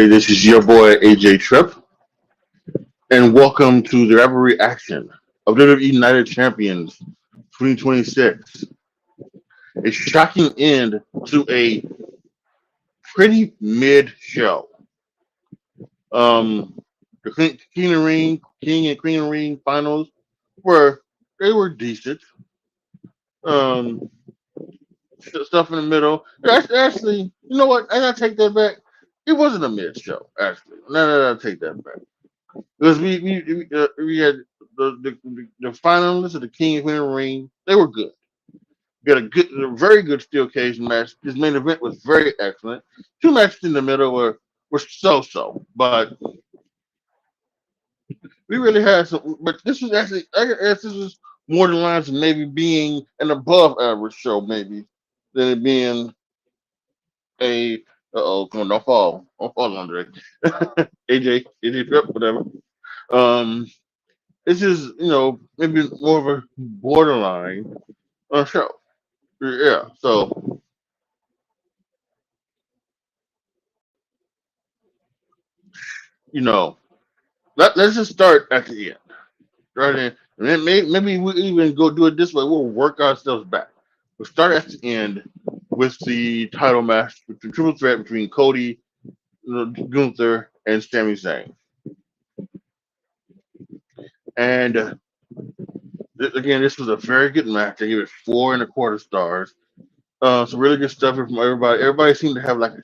everybody. This is your boy AJTRIP, and welcome to the rapid reaction of WWE United Champions 2026. A shocking end to a pretty mid show. Um, the King and Queen of the Ring finals were decent. Um, stuff in the middle. Actually, you know what? I gotta take that back. It wasn't a mid show. Actually, no, take that back. Because we had the finalists of the King and Queen of the Ring. They were good. We got a very good steel cage match. His main event was very excellent. Two matches in the middle were so, but we really had some. But this was actually, I guess this was more the lines of maybe being an above average show, maybe than it being a. Come on, don't fall under it. AJ Trip, whatever. Um, This is, maybe more of a borderline show. Yeah. So, you know, let's just start at the end. Right in. And then maybe we even go do it this way. We'll work ourselves back. We'll start at the end with the title match, with the triple threat between Cody, Gunther, and Sami Zayn. And again, this was a very good match. I gave it 4.25 stars. Some really good stuff from everybody. Everybody seemed to have like a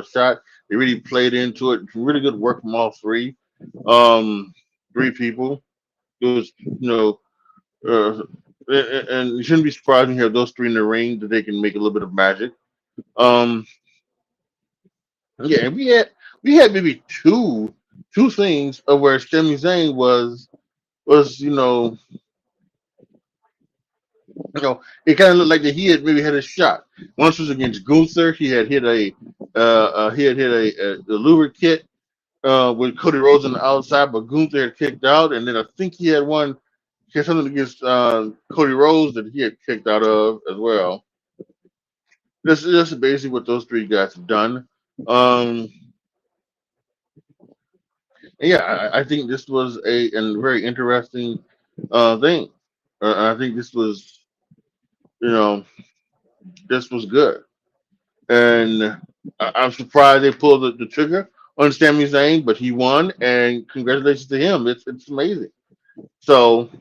shot. They really played into it. Really good work from all three. Three people. It was, and you shouldn't be surprised when you have those three in the ring that they can make a little bit of magic. Um, yeah, and we had maybe two things of where Sami Zayn was it kind of looked like that he had maybe had a shot. Once was against Gunther. He had hit a louver kit with Cody Rhodes on the outside, but Gunther had kicked out, and then I think he had something against Cody Rhodes that he had kicked out of as well. This is basically what those three guys have done. Um, and yeah, I think this was a very interesting thing. I think you know, this was good. And I'm surprised they pulled the trigger on Sami Zayn, but he won, and congratulations to him. It's amazing. So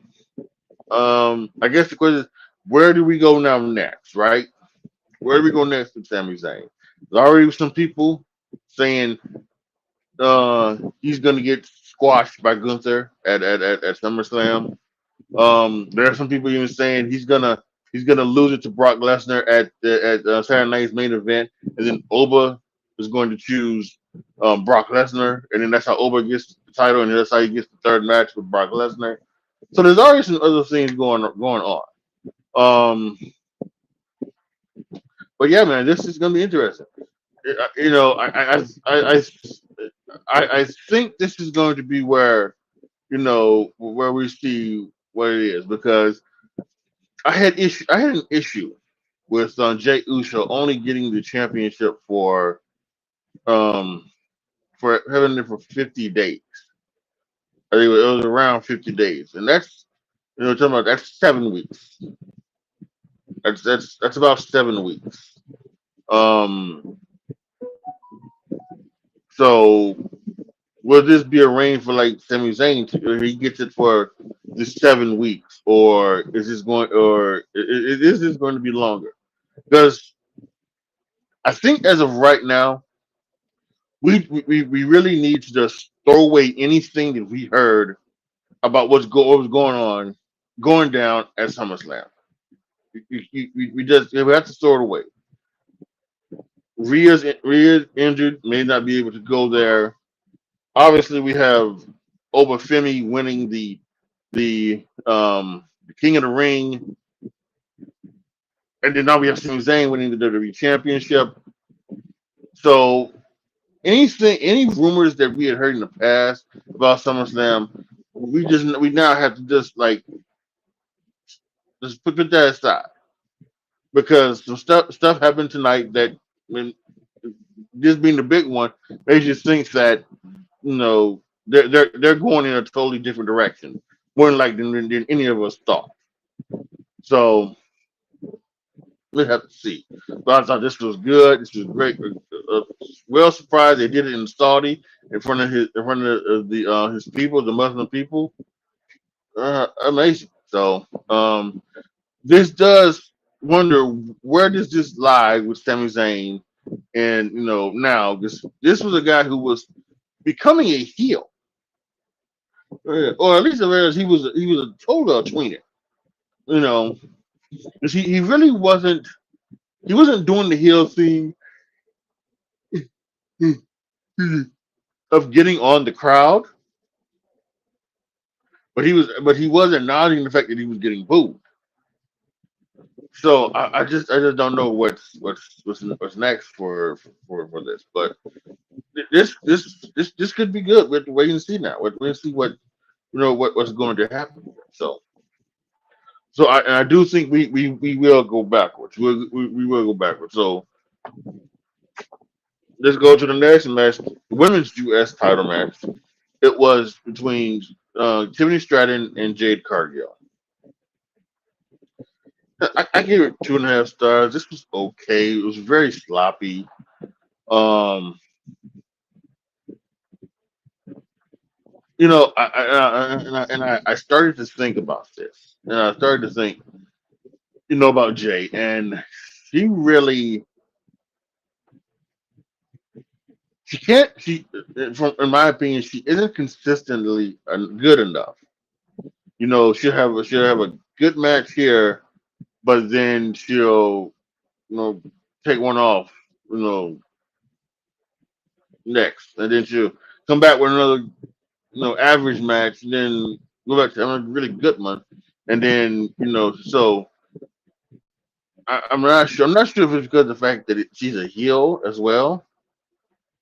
I guess the question is, where do we go now next, right? Where do we go next with Sami Zayn? There's already some people saying he's going to get squashed by Gunther at SummerSlam. There are some people even saying he's gonna lose it to Brock Lesnar at Saturday night's main event, and then Oba is going to choose Brock Lesnar, and then that's how Oba gets the title, and that's how he gets the third match with Brock Lesnar. So there's already some other things going on. Um, but yeah, man, this is gonna be interesting. I think this is going to be where we see what it is, because I had an issue with Jay Uso only getting the championship um for having it for 50 days. I think it was around 50 days, and that's talking about that's 7 weeks. That's about 7 weeks. Um, so will this be arranged for like Sami Zayn he gets it for the 7 weeks, or is this going to be longer? Because I think as of right now, we really need to just throw away anything that we heard about what was going down at SummerSlam. We have to throw it away. Rhea's injured, may not be able to go there. Obviously, we have Obafemi winning the King of the Ring, and then now we have Sami Zayn winning the WWE Championship. So any rumors that we had heard in the past about SummerSlam, we now have to just put that aside, because some stuff happened tonight that when this being the big one makes you think that they're going in a totally different direction, more than like than any of us thought. So we'll have to see. But I thought this was good. This was great. Well surprised they did it in Saudi in front of his people, the Muslim people. Amazing. So this does wonder where does this lie with Sami Zayn, and now this was a guy who was becoming a heel, or at least he was a total tweener. You know, 'cause he really wasn't. He wasn't doing the heel thing of getting on the crowd, but he was acknowledging the fact that he was getting booed. So I just don't know what's next for this, but this could be good. We have to wait and see now. Wait and see what's going to happen. So I do think we will go backwards. We will go backwards. So let's go to the next match, the women's U.S. title match. It was between Tiffany Stratton and Jade Cargill. I gave it 2.5 stars. This was okay. It was very sloppy. Um, I started to think about this, and I started to think, about Jade, and she really, she can't, from in my opinion, she isn't consistently good enough. She'll have a good match here, but then she'll take one off, you know, next, and then she'll come back with another average match, and then go back to a really good one, and then so I'm not sure. I'm not sure if it's because of the fact that she's a heel as well.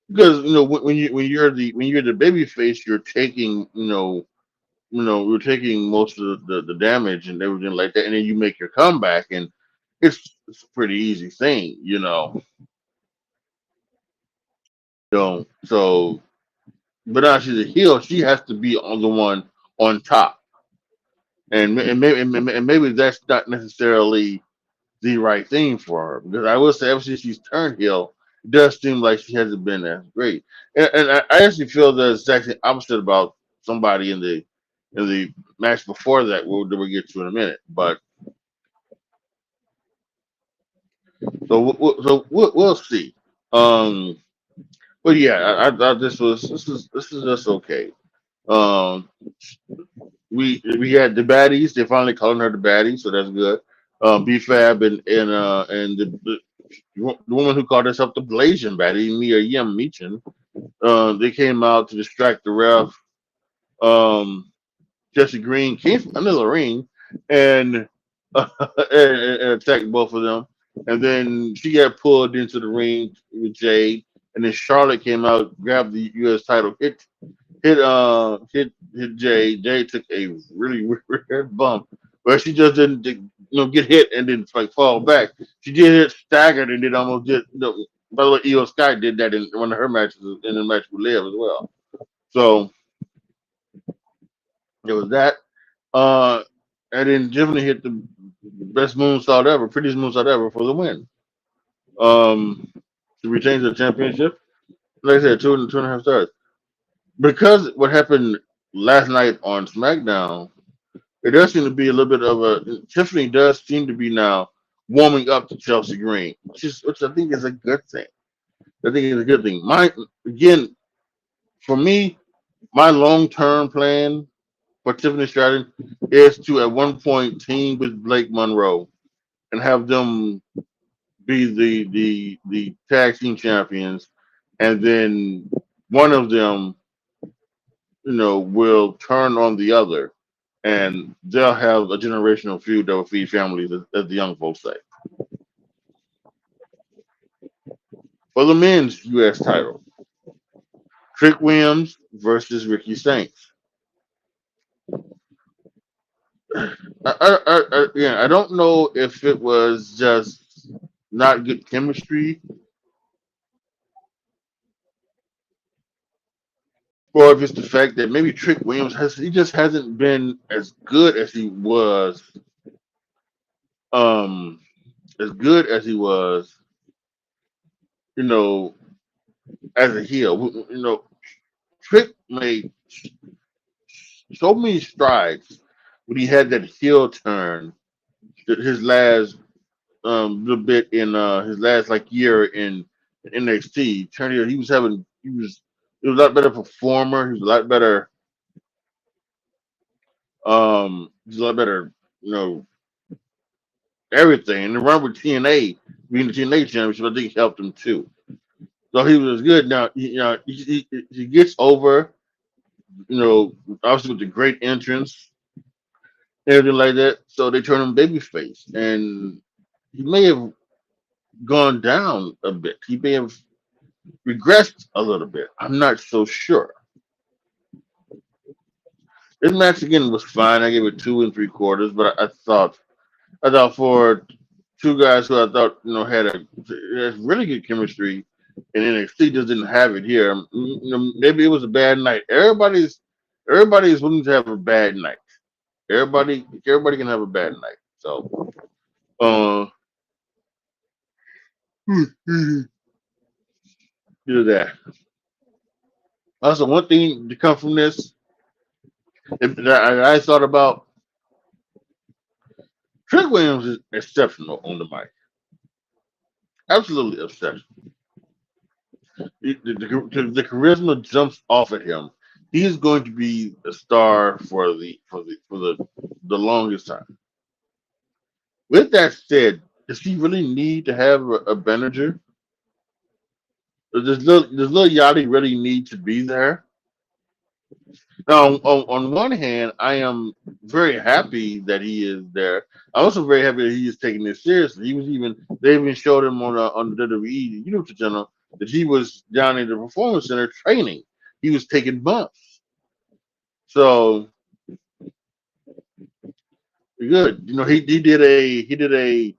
Because when you're the baby face, you're taking most of the damage and everything like that, and then you make your comeback, and it's a pretty easy thing. So but now she's a heel, she has to be on the one on top, and maybe that's not necessarily the right thing for her, because I will say ever since she's turned heel, it does seem like she hasn't been as great. And I actually feel the exact opposite about somebody in the match before that, we'll get to in a minute. But we'll see. Um, but yeah, I thought this is just okay. Um, we had the baddies. They're finally calling her the baddie, so that's good. B Fab and the woman who called herself the Blasian baddie, Mia Yim Meechin. They came out to distract the ref. Um, Jesse Green came from under the ring and, and attacked both of them. And then she got pulled into the ring with Jade. And then Charlotte came out, grabbed the U.S. title, hit Jay. Jay took a really weird bump, but she just didn't get hit and then like fall back. She did hit staggered and then almost did. By the way, Io Sky did that in one of her matches in the match with Liv as well. So it was that. Uh, and then Tiffany hit the best moonsault ever, prettiest moonsault ever for the win. To retain the championship. Like I said, 2.5 stars. Because what happened last night on SmackDown, it does seem to be a little bit of a Tiffany does seem to be now warming up to Chelsea Green, which I think is a good thing. I think it's a good thing. Again, for me, my long term plan for Tiffany Stratton is to at one point team with Blake Monroe and have them be the tag team champions, and then one of them will turn on the other, and they'll have a generational feud that will feed families, as the young folks say. For the men's U.S. title, Trick Williams versus Ricky Saints. I don't know if it was just not good chemistry or if it's the fact that maybe Trick Williams he just hasn't been as good as he was, um, as good as he was, you know, as a heel. You know, Trick made so many strides when he had that heel turn. His last little bit in his last like year in NXT, turned he was having he was a lot better performer. He was a lot better. He's a lot better. You know, everything. And the run with TNA, being the TNA championship, I think helped him too. So he was good. Now, you know, he gets over, you know, obviously with the great entrance, everything like that. So they turn him babyface, and he may have gone down a bit. He may have regressed a little bit. I'm not so sure. This match again was fine. I gave it 2 3/4, but I thought for two guys who I thought had really good chemistry in NXT just didn't have it here. You know, maybe it was a bad night. Everybody is willing to have a bad night. Everybody can have a bad night. So uh do that. Also, one thing to come from this that I thought about, Trick Williams is exceptional on the mic. Absolutely exceptional. The charisma jumps off at him. He is going to be a star for the longest time. With that said, does he really need to have a manager? Does little Yachty really need to be there? Now, on one hand, I am very happy that he is there. I'm also very happy that he is taking this seriously. They even showed him on the WWE YouTube channel that he was down in the performance center training. He was taking bumps. So good. You know, he did a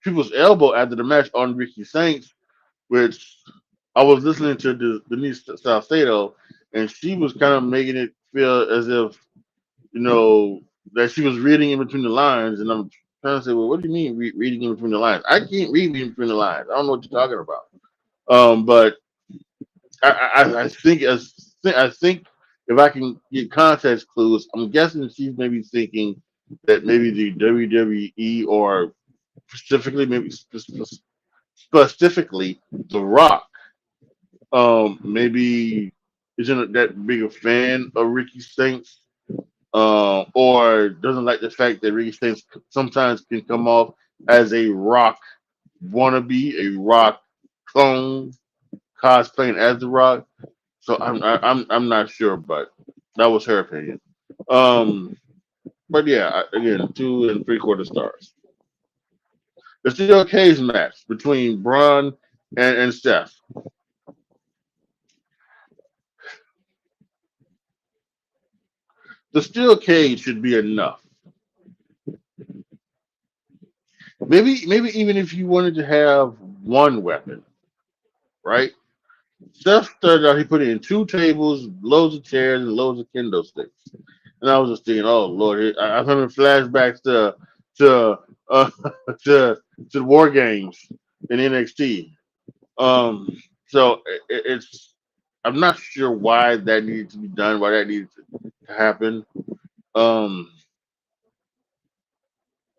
people's elbow after the match on Ricky Saints, which I was listening to Denise Salcedo, and she was kind of making it feel as if that she was reading in between the lines, and I'm trying to say, well, what do you mean reading in between the lines? I can't read in between the lines. I don't know what you're talking about. But I think if I can get context clues, I'm guessing she's maybe thinking that maybe the WWE or specifically specifically The Rock, maybe isn't that big a fan of Ricky Saints, or doesn't like the fact that Ricky Saints sometimes can come off as a Rock wannabe, a Rock clone, cosplaying as The Rock. So I'm not sure, but that was her opinion. Um, but yeah, again, 2 3/4 stars. The steel cage match between Braun and Steph. The steel cage should be enough. Maybe even if you wanted to have one weapon, right? Steph started out, he put in 2 tables, loads of chairs, and loads of kendo sticks. And I was just thinking, oh Lord, I'm having flashbacks to uh, to to the war games in NXT. Um, so it's I'm not sure why that needed to be done, why that needed to happen. Um,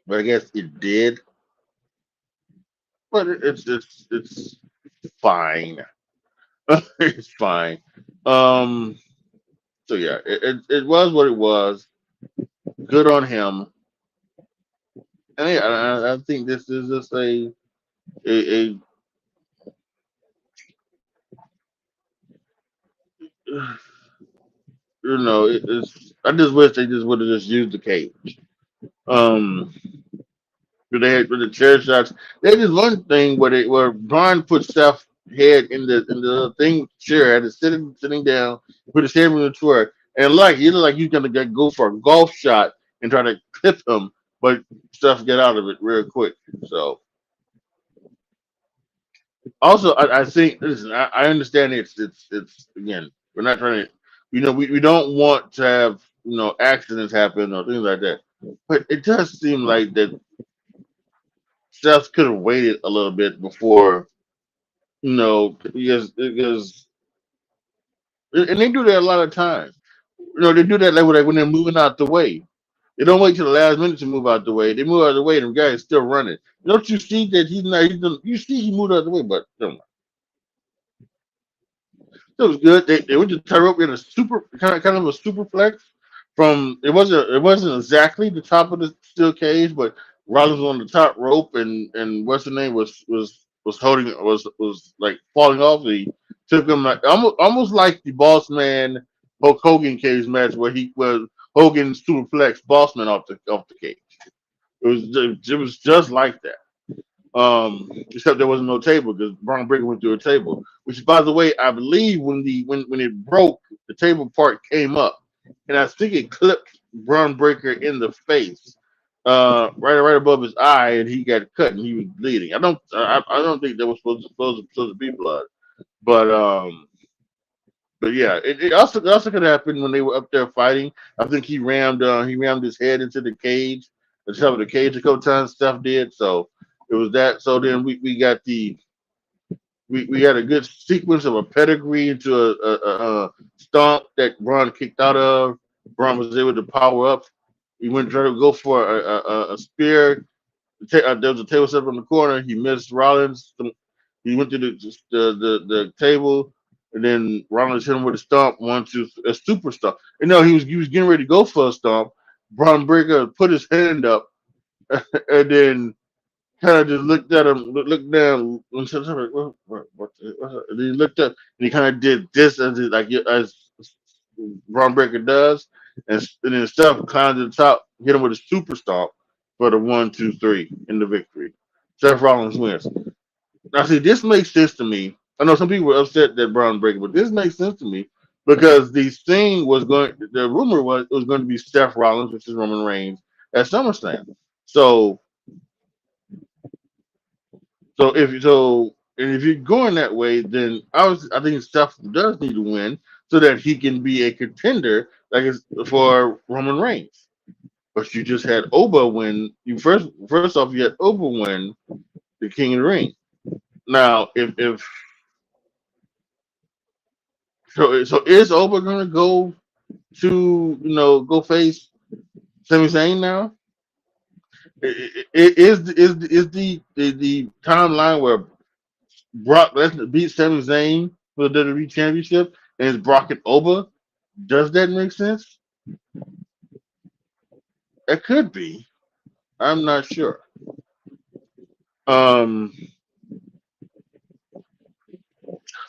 but I guess it did. But it's fine. It's fine. Um, so yeah, it was what it was. Good on him. And yeah, I think this is just a it's. I just wish they just would have just used the cage. Um, but they had with the chair shots. They did one thing where Brian put Steph's head in the thing chair, had it sitting down, put his head in the chair, and you look like you're gonna go for a golf shot and try to clip him, but Steph get out of it real quick. So also, I think listen, I understand it's again. We're not trying to, we don't want to have accidents happen or things like that. But it does seem like that Seth could have waited a little bit before, because and they do that a lot of times. They do that like when they're moving out the way. They don't wait till the last minute to move out the way. They move out of the way, and the guy is still running. Don't you see that he's not? You see he moved out of the way, but it was good. They went to tightrope in a super kind of a super flex. From it wasn't exactly the top of the steel cage, but Rollins was on the top rope, and what's the name was holding was like falling off. He took him like almost like the Boss Man Hulk Hogan cage match where he was Hogan superflex Bossman off the cage. It was just like that. Except there wasn't no table because Braun Breaker went through a table. Which, by the way, I believe when it broke, the table part came up, and I think it clipped Braun Breaker in the face, right above his eye, and he got cut and he was bleeding. I don't think there was supposed to be blood, but yeah, it also could happen when they were up there fighting. I think he rammed his head into the cage, the top of the cage a couple times. Stuff did so. It was that. So then we had a good sequence of a pedigree into a stomp that Braun kicked out of. Braun was able to power up. He went trying to go for a spear. There was a table set up in the corner. He missed Rollins. He went to the table, and then Rollins hit him with a stomp, a super stomp. And no, he was getting ready to go for a stomp. Braun Breaker put his hand up, and then kind of just looked at him, looked down, and said, and he looked up, and he kind of did this as Braun Breaker does, and then Steph climbed to the top, hit him with a super stomp for the 1, 2, 3 in the victory. Seth Rollins wins. Now, see, this makes sense to me. I know some people were upset that Braun Breaker, but this makes sense to me because the rumor was it was going to be Seth Rollins, which is Roman Reigns, at SummerSlam. So and if you're going that way, then I think Steph does need to win so that he can be a contender for Roman Reigns. But you just had Oba win. First off, you had Oba win the King of the Ring. Now, if so is Oba gonna go face Sami Zayn now? Is the timeline where Brock Lesnar beat Sami Zayn for the WWE Championship, and it's Brock and Oba? Does that make sense? It could be. I'm not sure. Um,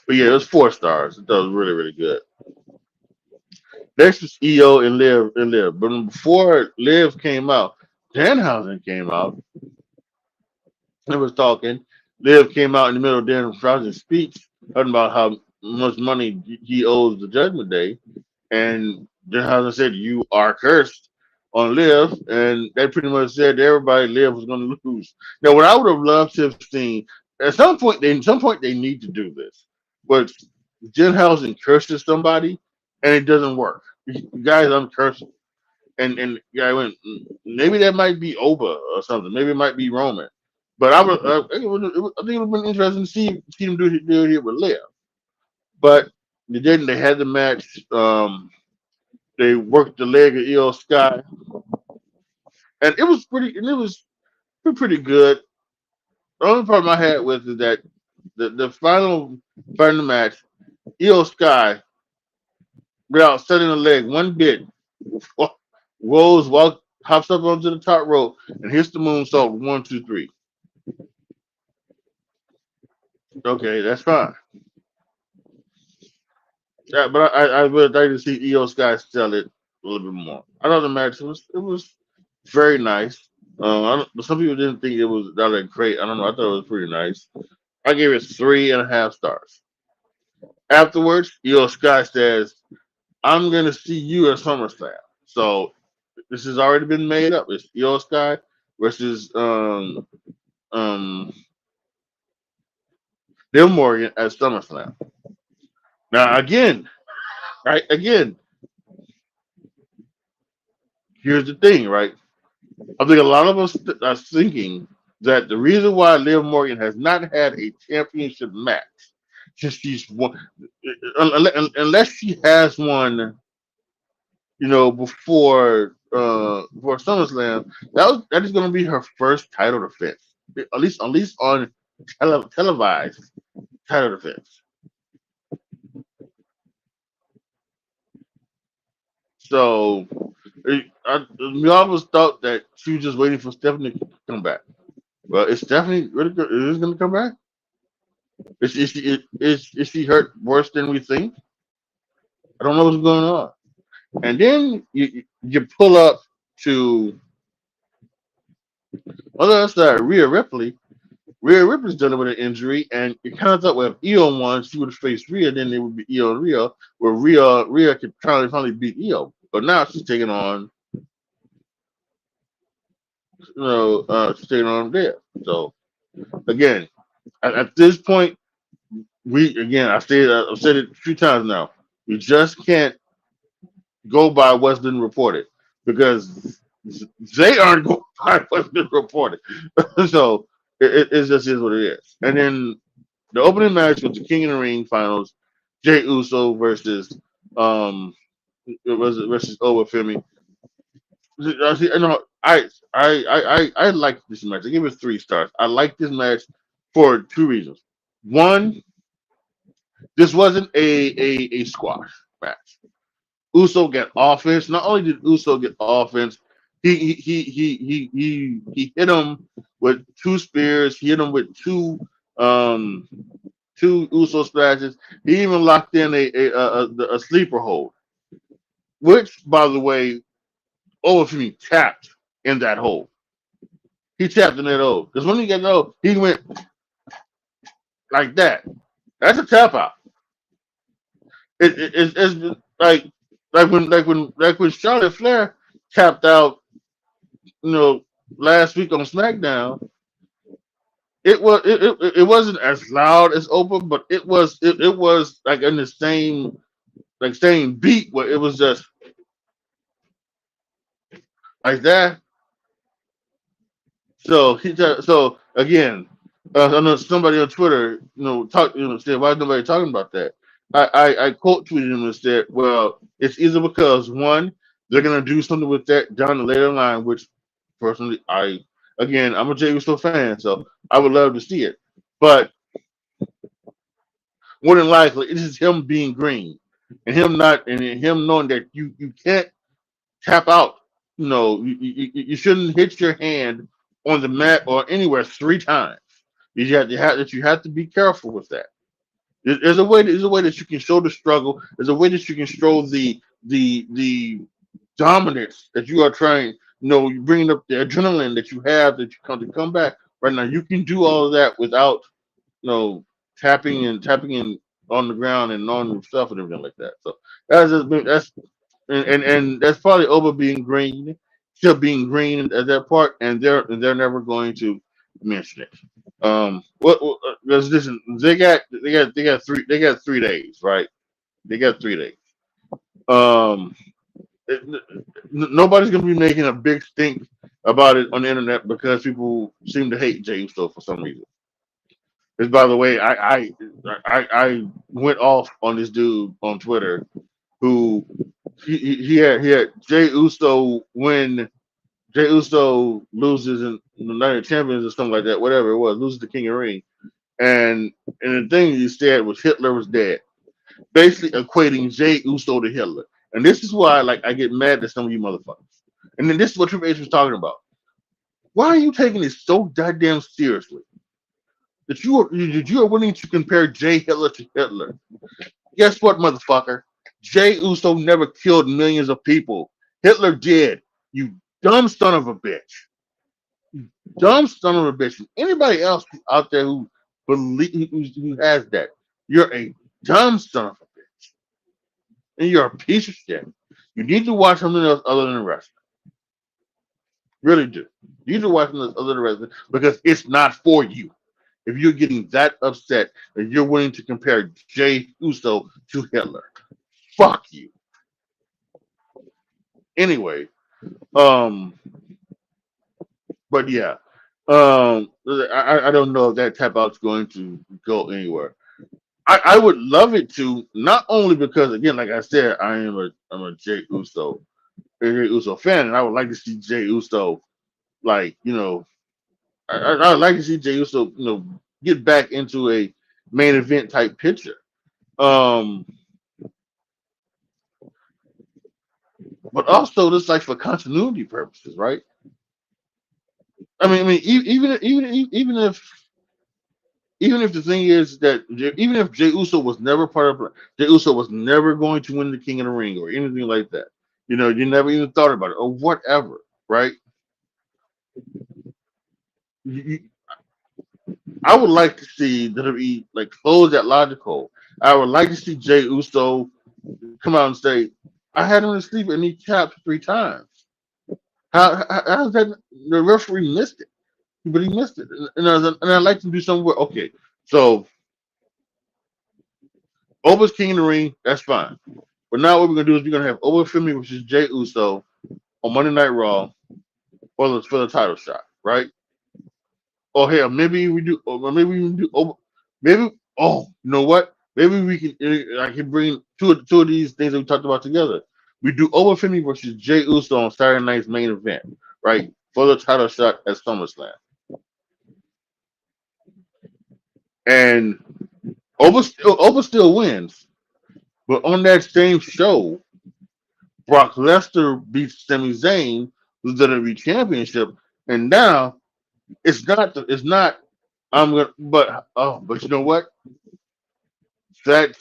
but yeah, it was 4 stars. It was really, really good. Next was EO and Liv. But before Liv came out, Danhausen came out and was talking. Liv came out in the middle of Danhausen's speech, talking about how much money he owes the Judgment Day. And Danhausen said, "You are cursed on Liv," and they pretty much said everybody Liv was going to lose. Now, what I would have loved to have seen at some point they need to do this, but Danhausen curses somebody and it doesn't work. You guys, I'm cursing, and guy went maybe that might be Oba or something. Maybe it might be Roman, but I think it would have been interesting to see them do it here with Liv, but they didn't. They had the match. They worked the leg of EO Sky, and it was pretty good. The only problem I had with is that the final part of the match, EO Sky, without setting the leg one bit, hops up onto the top rope and hits the moonsault 1, 2, 3. Okay, that's fine. Yeah, but I would like to see EO Sky sell it a little bit more. I know the match it was very nice. Some people didn't think it was that great. I don't know. I thought it was pretty nice. I gave it 3.5 stars. Afterwards, EO Sky says, "I'm gonna see you at SummerSlam." So this has already been made up. It's EO Sky versus um Liv Morgan at SummerSlam. Now again, right? Again, here's the thing, right? I think a lot of us are thinking that the reason why Liv Morgan has not had a championship match since she's won, unless she has one, before SummerSlam, that is going to be her first title defense, at least on televised title defense. So we always thought that she was just waiting for Stephanie to come back. Well, is Stephanie really is going to come back? Is she hurt worse than we think? I don't know what's going on. And then you pull up to on the other side, Rhea Ripley. Rhea Ripley's dealing with an injury, and you kind of thought, well, if Io won, she would have faced Rhea, then it would be Io and Rhea, where Rhea could finally beat Io. But now she's taking on, she's taking on there. So again, at this point, I've said it a few times now. We just can't go by what's been reported because they aren't going by what's been reported. So it just is what it is. And then the opening match was the King of the Ring finals, Jey Uso versus Oba Femi. I like this match. I give it 3 stars. I like this match for 2 reasons. One, this wasn't a squash match. Uso got offense. Not only did Uso get offense, he hit him with 2 spears. He hit him with um two Uso splashes. He even locked in a sleeper hold, which, by the way, Olafemi tapped in that hole. He tapped in that hole because when he got low, he went like that. That's a tap out. It's like when Charlotte Flair tapped out, you know, last week on SmackDown. It wasn't as loud as Oprah, but it was like in the same beat where it was just like that. So again, I know somebody on Twitter, said, why is nobody talking about that? I quote tweeted him and said, well, it's either because one, they're gonna do something with that down the later line, which personally I'm a Jey Uso fan, so I would love to see it. But more than likely, it is him being green and him knowing that you can't tap out. You shouldn't hit your hand on the mat or anywhere 3 times. You have to be careful with that. There's a way. There's a way that you can show the struggle. There's a way that you can show the dominance that you are trying. You bringing up the adrenaline that you have that you come back right now. You can do all of that without tapping in on the ground and on yourself and everything like that. So and that's probably over being green, still being green at that part, and they're never going to mention it. Because listen, they got 3 days, right? They got 3 days. Um, Nobody's gonna be making a big stink about it on the internet because people seem to hate James Stowe for some reason. Because by the way, I went off on this dude on Twitter who he had Jey Uso win. Jey Uso loses in the Night of Champions or something like that, whatever it was, loses the King of the Ring. And the thing he said was Hitler was dead, basically equating Jey Uso to Hitler. And this is why I get mad at some of you motherfuckers. And then this is what Triple H was talking about. Why are you taking this so goddamn seriously? That you are willing to compare Jay Hitler to Hitler. Guess what, motherfucker? Jey Uso never killed millions of people. Hitler did. You dumb son of a bitch. Dumb son of a bitch. And anybody else out there who has that, you're a dumb son of a bitch. And you're a piece of shit. You need to watch something else other than wrestling. Really do. You need to watch something else other than wrestling because it's not for you. If you're getting that upset that you're willing to compare Jey Uso to Hitler. fuck you. Anyway, um, but yeah, I don't know if that tap out's going to go anywhere. I would love it to, not only because again, like I said, I'm a Jey Uso fan, and I would like to see Jey Uso like I'd like to see Jey Uso get back into a main event type picture. Um, but also just like for continuity purposes, right? Even if the thing is that even if Jey Uso was never part of Jey Uso was never going to win the King of the Ring or anything like that, you never even thought about it or whatever, right? You, I would like to see WWE like close that logical. I would like to see Jey Uso come out and say, "I had him asleep and he tapped 3 times." How's that? The referee missed it, but he missed it, and I'd like to do something where okay, so Oba's King of the Ring, that's fine. But now what we're gonna do is we're gonna have Oba Femi versus Jey Uso on Monday Night Raw for the title shot, right? Or hell, maybe we do, or maybe we can do Oba. Maybe you know what? Maybe we can. I can bring two of these things that we talked about together. We do Oba Femi versus Jey Uso on Saturday night's main event, right? For the title shot at SummerSlam, and Oba still wins, but on that same show, Brock Lesnar beats Sami Zayn, who's the WWE Championship, and now it's not. I'm gonna, but you know what? That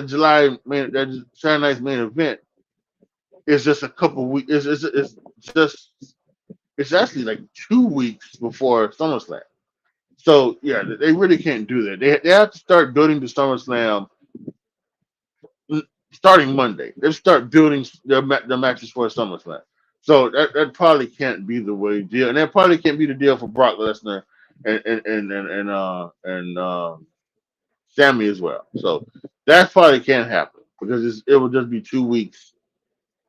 July main that Saturday night's main event is just a couple weeks. Just it's actually like 2 weeks before SummerSlam. So yeah, they really can't do that. They have to start building the SummerSlam starting Monday. They start building the matches for SummerSlam. So that probably can't be the way deal, and that probably can't be the deal for Brock Lesnar and Sammy as well. So that probably can't happen because it will just be 2 weeks.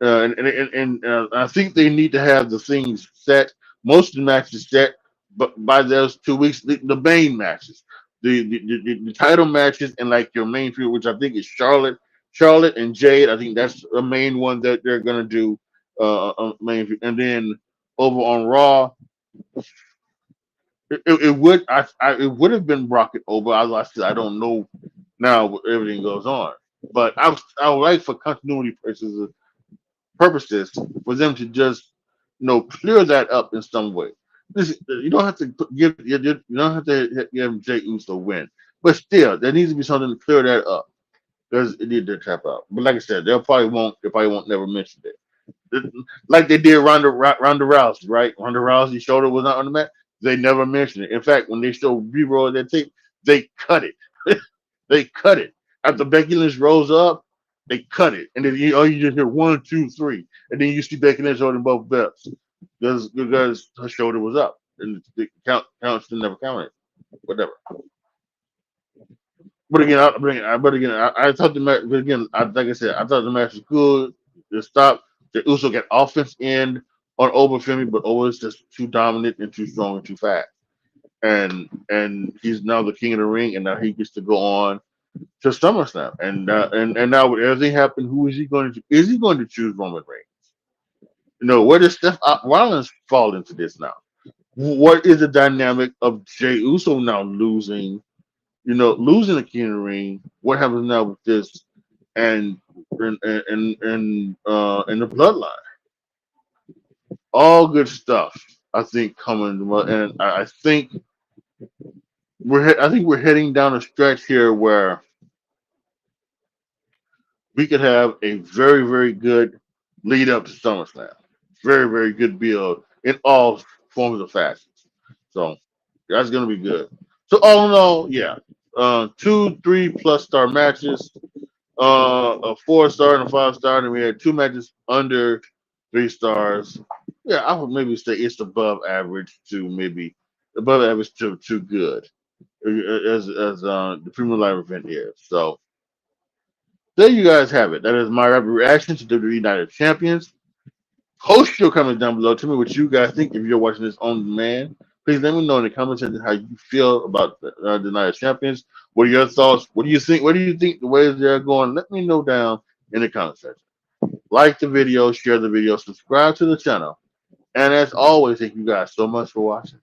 I think they need to have the things set, most of the matches set, but by those 2 weeks, the main matches, the title matches, and like your main feud, which I think is Charlotte and Jade. I think that's the main one that they're gonna do. Main feud. And then over on Raw, it would it would have been Brock and over. I don't know now what everything goes on, but I would like for continuity purposes for them to just clear that up in some way. You don't have to you don't have to give Jey Uso win, but still there needs to be something to clear that up because it need to tap out. But like I said, they probably won't never mention it. Like they did Ronda Rousey, right? Ronda Rousey's shoulder was not on the mat. They never mentioned it. In fact, when they showed B-roll of that tape, they cut it. They cut it. After Becky Lynch rose up, they cut it. And then you just hear 1, 2, 3. And then you see Becky Lynch holding both belts because her shoulder was up. And the count still never counted. Whatever. I thought the match. But again, like I said, I thought the match was good. The stop. The Uso got offense in on Oba Femi, but Oba is just too dominant and too strong and too fast. And he's now the king of the ring, and now he gets to go on to SummerSlam. And now with everything happened, who is he going to? Is he going to choose Roman Reigns? Where does Steph Rollins fall into this now? What is the dynamic of Jey Uso now losing? Losing the king of the ring. What happens now with this and and the bloodline? All good stuff. I think coming, and I think we're heading down a stretch here where we could have a very, very good lead up to SummerSlam. Very, very good build in all forms of fashions. So that's gonna be good. So all in all, yeah. 2, 3+ star matches, a 4 star and a 5 star, and we had 2 matches under 3 stars. Yeah, I would maybe say it's above average to maybe above average to good as the premium live event is. So There you guys have it. That is my rapid reaction to WWE United Champions. Post your comments down below. Tell me what you guys think if you're watching this on demand. Please let me know in the comment section how you feel about the United Champions. What are your thoughts? What do you think? What do you think the ways they're going? Let me know down in the comment section. Like the video, share the video, subscribe to the channel. And as always, thank you guys so much for watching.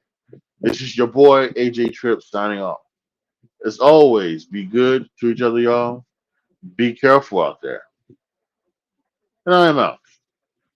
This is your boy AJTRIP signing off. As always, be good to each other, y'all. Be careful out there. And I am out.